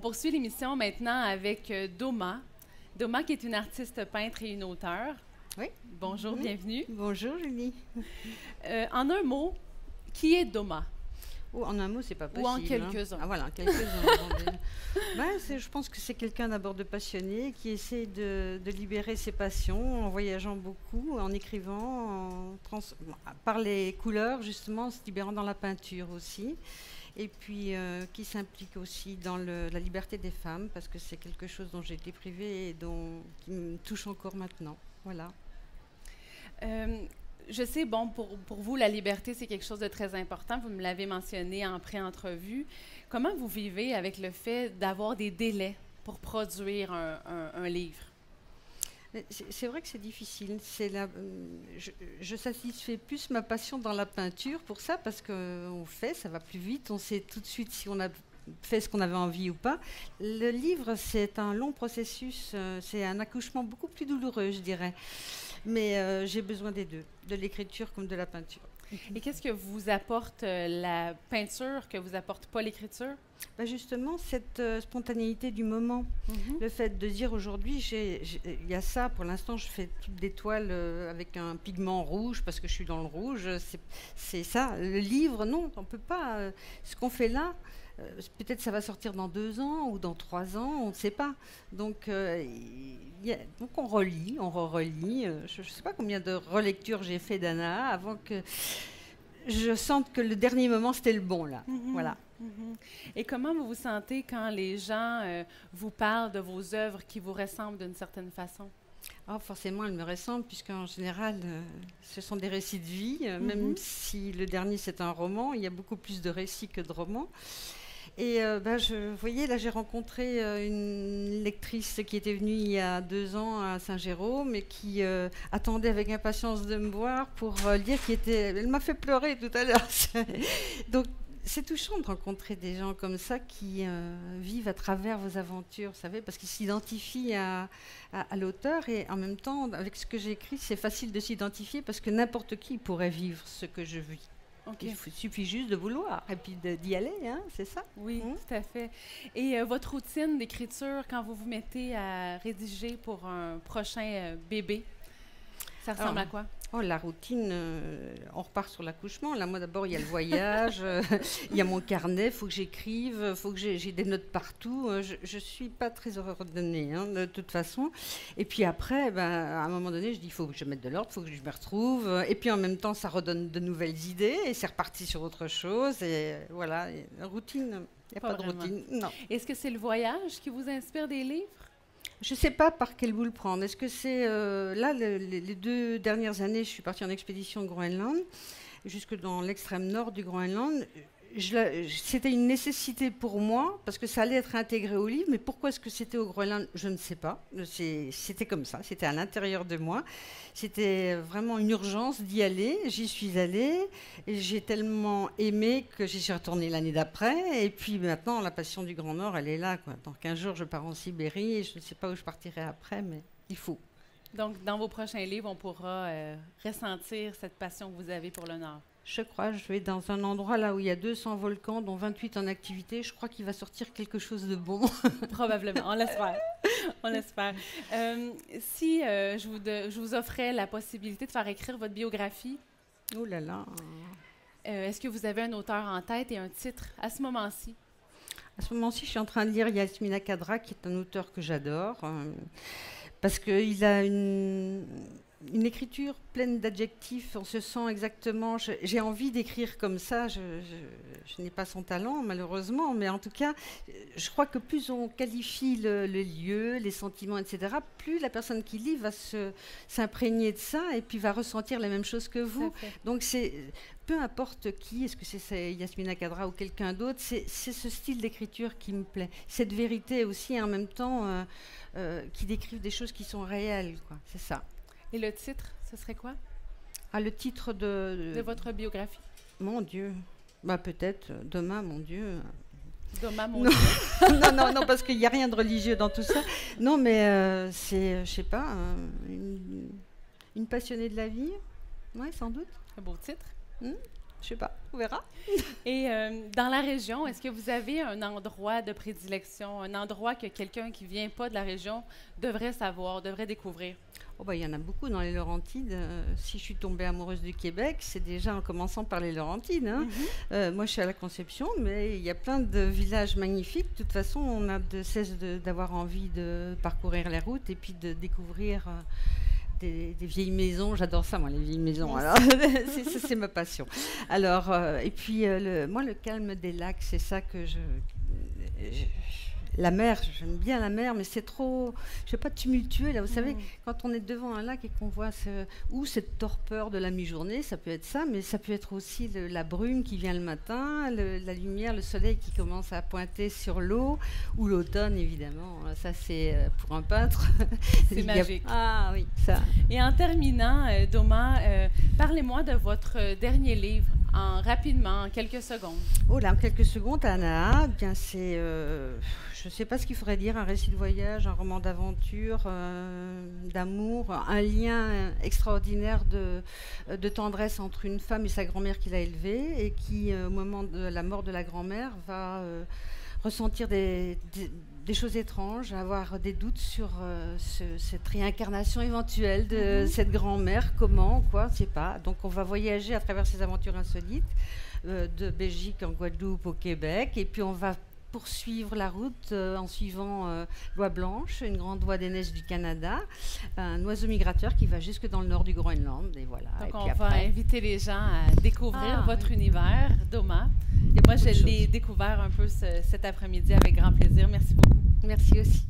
poursuit l'émission maintenant avec Doma. Doma qui est une artiste peintre et une auteure. Oui. Bonjour, bienvenue. Bonjour Julie. En un mot, qui est Doma? Oh, en un mot, c'est pas possible. Ou en quelques-uns. Ah voilà, quelques-uns. Je pense que c'est quelqu'un d'abord de passionné qui essaie de libérer ses passions en voyageant beaucoup, en écrivant, par les couleurs justement, en se libérant dans la peinture aussi. Et puis qui s'implique aussi dans la liberté des femmes, parce que c'est quelque chose dont j'ai été privée et qui me touche encore maintenant. Voilà. Je sais, bon, pour vous, la liberté, c'est quelque chose de très important. Vous me l'avez mentionné en pré-entrevue. Comment vous vivez avec le fait d'avoir des délais pour produire un livre? C'est vrai que c'est difficile. Je satisfais plus ma passion dans la peinture pour ça, parce qu'on fait, ça va plus vite. On sait tout de suite si on a fait ce qu'on avait envie ou pas. Le livre, c'est un long processus. C'est un accouchement beaucoup plus douloureux, je dirais. Mais j'ai besoin des deux, de l'écriture comme de la peinture. Et qu'est-ce que vous apporte la peinture que vous apporte pas l'écriture? Justement, cette spontanéité du moment. Le fait de dire aujourd'hui, il y a ça, pour l'instant, je fais toutes des toiles avec un pigment rouge parce que je suis dans le rouge. C'est ça. Le livre, non, on ne peut pas. Ce qu'on fait là, peut-être ça va sortir dans 2 ans ou dans 3 ans, on ne sait pas. Donc on relit, on re-relit. Je ne sais pas combien de relectures j'ai fait d'Anna avant que je sente que le dernier moment, c'était le bon, là. Voilà. Et comment vous vous sentez quand les gens vous parlent de vos œuvres qui vous ressemblent d'une certaine façon? Oh, forcément, elles me ressemblent, puisqu'en général, ce sont des récits de vie. Même si le dernier, c'est un roman, il y a beaucoup plus de récits que de romans. Et vous voyez, là, j'ai rencontré une lectrice qui était venue il y a 2 ans à Saint-Jérôme et qui attendait avec impatience de me voir pour lire. Elle m'a fait pleurer tout à l'heure. Donc, c'est touchant de rencontrer des gens comme ça qui vivent à travers vos aventures, vous savez, parce qu'ils s'identifient à l'auteur, et en même temps, avec ce que j'écris, c'est facile de s'identifier parce que n'importe qui pourrait vivre ce que je vis. Okay. Il suffit juste de vouloir et puis d'y aller, hein, c'est ça? Oui, tout à fait. Et votre routine d'écriture, quand vous vous mettez à rédiger pour un prochain bébé, ça ressemble à quoi? Oh, la routine, on repart sur l'accouchement. Là, moi, d'abord, il y a le voyage, il y a mon carnet, il faut que j'écrive, il faut que j'ai des notes partout. Je ne suis pas très ordonnée, hein, de toute façon. Et puis après, à un moment donné, je dis, il faut que je mette de l'ordre, il faut que je me retrouve. Et puis en même temps, ça redonne de nouvelles idées et c'est reparti sur autre chose. Et voilà, la routine, il n'y a pas de routine. Non. Est-ce que c'est le voyage qui vous inspire des livres? Je ne sais pas par quel bout le prendre. Est-ce que c'est... là, les 2 dernières années, je suis partie en expédition au Groenland, jusque dans l'extrême nord du Groenland. C'était une nécessité pour moi, parce que ça allait être intégré au livre, mais pourquoi est-ce que c'était au Groenland? Je ne sais pas. C'était comme ça, c'était à l'intérieur de moi. C'était vraiment une urgence d'y aller. J'y suis allée, et j'ai tellement aimé que j'y suis retournée l'année d'après. Et puis maintenant, la passion du Grand Nord, elle est là, quoi. Dans 15 jours, je pars en Sibérie, et je ne sais pas où je partirai après, mais il faut. Donc, dans vos prochains livres, on pourra ressentir cette passion que vous avez pour le Nord. Je crois, je vais dans un endroit là où il y a 200 volcans, dont 28 en activité. Je crois qu'il va sortir quelque chose de bon. Probablement, on l'espère. On l'espère. Si je vous offrais la possibilité de faire écrire votre biographie, oh là là. Est-ce que vous avez un auteur en tête et un titre à ce moment-ci? À ce moment-ci, je suis en train de lire Yasmina Khadra, qui est un auteur que j'adore, parce qu'il a une écriture pleine d'adjectifs, on se sent exactement... J'ai envie d'écrire comme ça, je n'ai pas son talent, malheureusement, mais en tout cas, je crois que plus on qualifie le lieu, les sentiments, etc., plus la personne qui lit va s'imprégner de ça et puis va ressentir les mêmes choses que vous. Donc, peu importe qui, est-ce que c'est Yasmina Khadra ou quelqu'un d'autre, c'est ce style d'écriture qui me plaît. Cette vérité aussi, en même temps, qui décrivent des choses qui sont réelles, quoi. C'est ça. Et le titre, ce serait quoi? Le titre de votre biographie. Mon Dieu. Peut-être Doma, mon Dieu. Doma, mon Dieu. non, parce qu'il n'y a rien de religieux dans tout ça. Non, mais c'est, je sais pas, une passionnée de la vie. Oui, sans doute. Un beau titre. Je sais pas, on verra. Et dans la région, est-ce que vous avez un endroit de prédilection, un endroit que quelqu'un qui vient pas de la région devrait savoir, devrait découvrir? Oh bah, il y en a beaucoup dans les Laurentides. Si je suis tombée amoureuse du Québec, c'est déjà en commençant par les Laurentides, hein. Moi, je suis à la Conception, mais il y a plein de villages magnifiques. De toute façon, on a de cesse d'avoir envie de parcourir les routes et puis de découvrir des vieilles maisons. J'adore ça, moi, les vieilles maisons. Alors, c'est ma passion. Alors, et puis, moi, le calme des lacs, c'est ça que la mer, j'aime bien la mer, mais c'est trop, je sais pas, tumultueux. Là, vous savez, quand on est devant un lac et qu'on voit cette torpeur de la mi-journée, ça peut être ça, mais ça peut être aussi la brume qui vient le matin, la lumière, le soleil qui commence à pointer sur l'eau, ou l'automne, évidemment. Ça, c'est pour un peintre. C'est magique. Ah oui, ça. Et en terminant, Doma, parlez-moi de votre dernier livre, rapidement, en quelques secondes. Oh là, en quelques secondes, Anna, bien c'est, je ne sais pas ce qu'il faudrait dire, un récit de voyage, un roman d'aventure, d'amour, un lien extraordinaire de tendresse entre une femme et sa grand-mère qui l'a élevée et qui, au moment de la mort de la grand-mère, va ressentir des choses étranges, avoir des doutes sur cette réincarnation éventuelle de cette grand-mère, comment, quoi, on ne sait pas. Donc on va voyager à travers ces aventures insolites, de Belgique en Guadeloupe au Québec, et puis on va poursuivre la route en suivant l'oie blanche, une grande oie des neiges du Canada, un oiseau migrateur qui va jusque dans le nord du Groenland, et voilà. Donc et on puis va inviter les gens à découvrir votre oui. univers, Doma. Et moi, je l'ai découvert un peu cet après-midi avec grand plaisir. Merci beaucoup. Merci aussi.